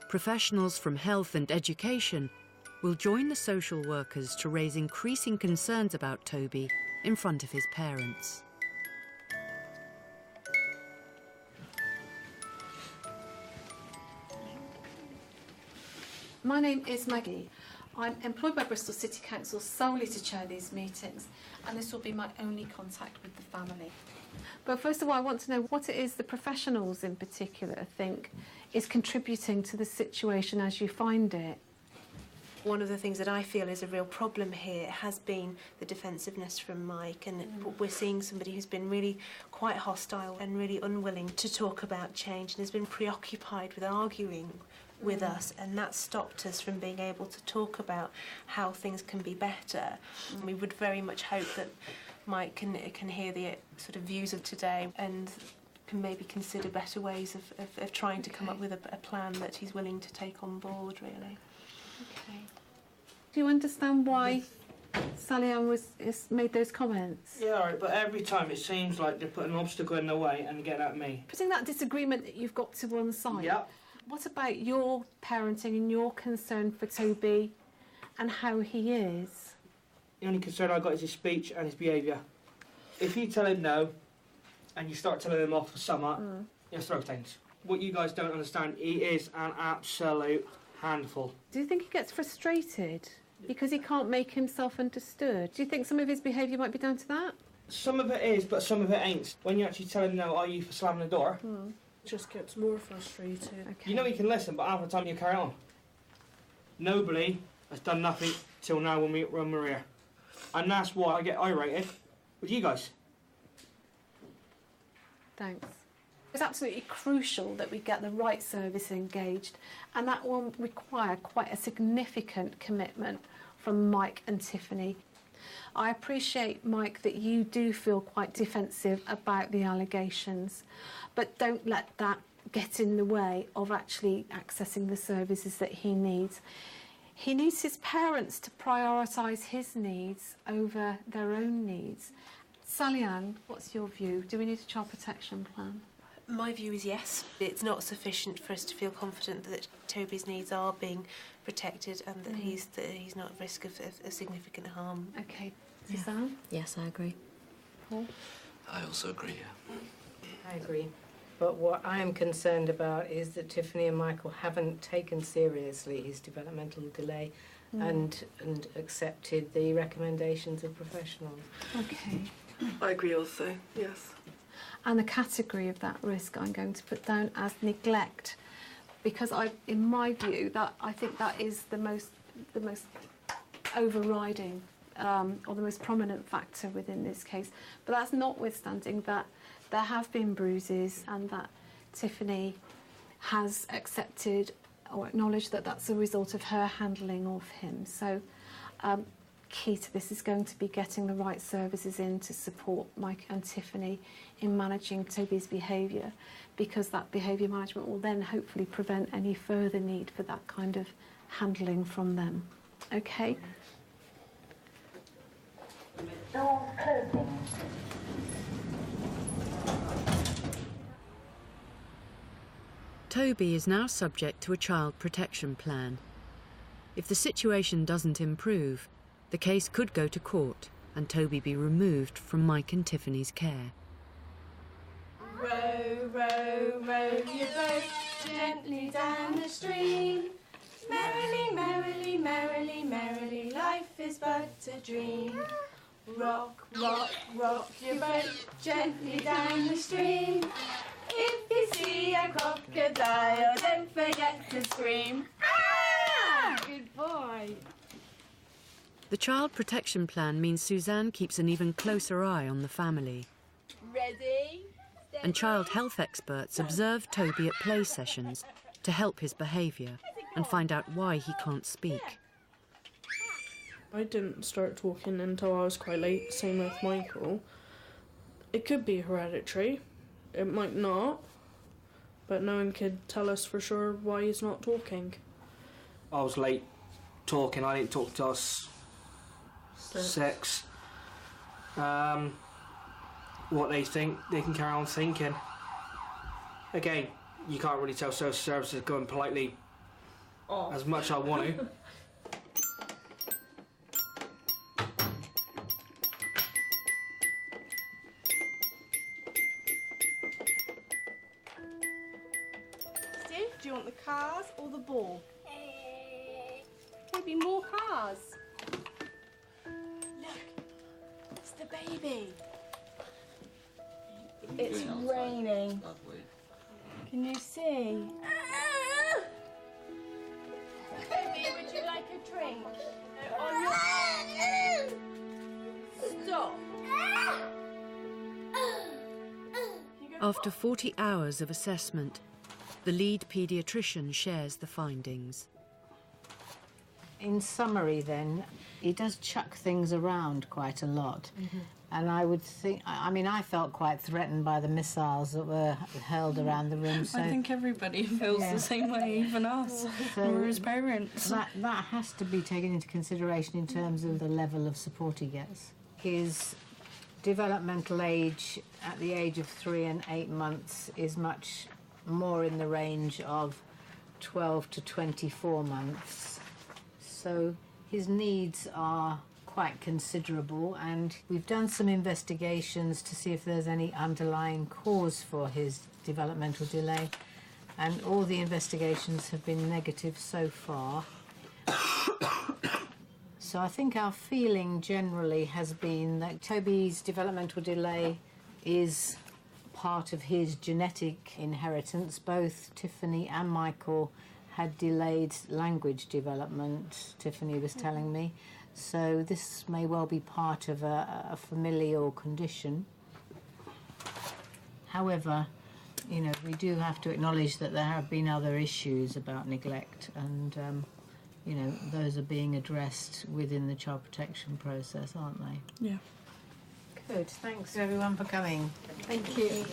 professionals from health and education will join the social workers to raise increasing concerns about Toby in front of his parents. My name is Maggie. I'm employed by Bristol City Council solely to chair these meetings, and this will be my only contact with the family. But first of all, I want to know what it is the professionals in particular think is contributing to the situation as you find it. One of the things that I feel is a real problem here has been the defensiveness from Mike, and we're seeing somebody who's been really quite hostile and really unwilling to talk about change and has been preoccupied with arguing with us, and that stopped us from being able to talk about how things can be better. And we would very much hope that Mike can hear the sort of views of today and can maybe consider better ways of trying to come up with a plan that he's willing to take on board, really. Okay. Do you understand why Sally Ann has made those comments? Yeah, all right, but every time it seems like they're putting an obstacle in the way and getting at me. Putting that disagreement that you've got to one side. Yep. What about your parenting and your concern for Toby and how he is? The only concern I got is his speech and his behaviour. If you tell him no, and you start telling him off for summer, he'll throw things. What you guys don't understand, he is an absolute handful. Do you think he gets frustrated because he can't make himself understood? Do you think some of his behaviour might be down to that? Some of it is, but some of it ain't. When you actually tell him no, are you for slamming the door? Just gets more frustrated. Okay. You know he can listen, but half the time you carry on. Nobody has done nothing till now when we're here. And that's why I get irate with you guys. Thanks. It's absolutely crucial that we get the right service engaged, and that will require quite a significant commitment from Mike and Tiffany. I appreciate, Mike, that you do feel quite defensive about the allegations, but don't let that get in the way of actually accessing the services that he needs. He needs his parents to prioritise his needs over their own needs. Sally Ann, what's your view? Do we need a child protection plan? My view is yes. It's not sufficient for us to feel confident that Toby's needs are being protected and that he's not at risk of significant harm. Okay. Suzanne? Yes, I agree. Paul? I also agree, yeah. I agree. But what I am concerned about is that Tiffany and Michael haven't taken seriously his developmental delay and accepted the recommendations of professionals. Okay. I agree also, yes. And the category of that risk I'm going to put down as neglect, because in my view, I think that is the most overriding or the most prominent factor within this case. But that's notwithstanding that there have been bruises and that Tiffany has accepted or acknowledged that that's a result of her handling of him. So key to this is going to be getting the right services in to support Mike and Tiffany in managing Toby's behaviour, because that behaviour management will then hopefully prevent any further need for that kind of handling from them. Okay? Door closing. Toby is now subject to a child protection plan. If the situation doesn't improve, the case could go to court and Toby be removed from Mike and Tiffany's care. Row, row, row your boat gently down the stream. Merrily, merrily, merrily, merrily, life is but a dream. Rock, rock, rock your boat gently down the stream. If you see a crocodile, don't forget to scream. Ah! Good boy. The child protection plan means Suzanne keeps an even closer eye on the family. Ready? And child health experts observe Toby at play sessions to help his behaviour and find out why he can't speak. I didn't start talking until I was quite late, same with Michael. It could be hereditary, it might not, but no one could tell us for sure why he's not talking. I was late talking, I didn't talk to us. 6. What they think, they can carry on thinking. Again, you can't really tell social services going politely as much as I want to. Steve, do you want the cars or the ball? Maybe more cars. Look, it's the baby. It's raining. Can you see? Baby, would you like a drink? On your... Stop. After 40 hours of assessment, the lead paediatrician shares the findings. In summary then, he does chuck things around quite a lot. And I would think, I mean, I felt quite threatened by the missiles that were hurled around the room. So I think everybody feels Yeah. the same way, even us. So We're his parents. that has to be taken into consideration in terms of the level of support he gets. His developmental age at the age of 3 and 8 months is much more in the range of 12 to 24 months. So his needs are quite considerable, and we've done some investigations to see if there's any underlying cause for his developmental delay, and all the investigations have been negative so far. So I think our feeling generally has been that Toby's developmental delay is part of his genetic inheritance. Both Tiffany and Michael had delayed language development, Tiffany was telling me. So this may well be part of a familial condition. However, you know, we do have to acknowledge that there have been other issues about neglect, and you know, those are being addressed within the child protection process, aren't they? Yeah. Good, thanks everyone for coming. Thank you.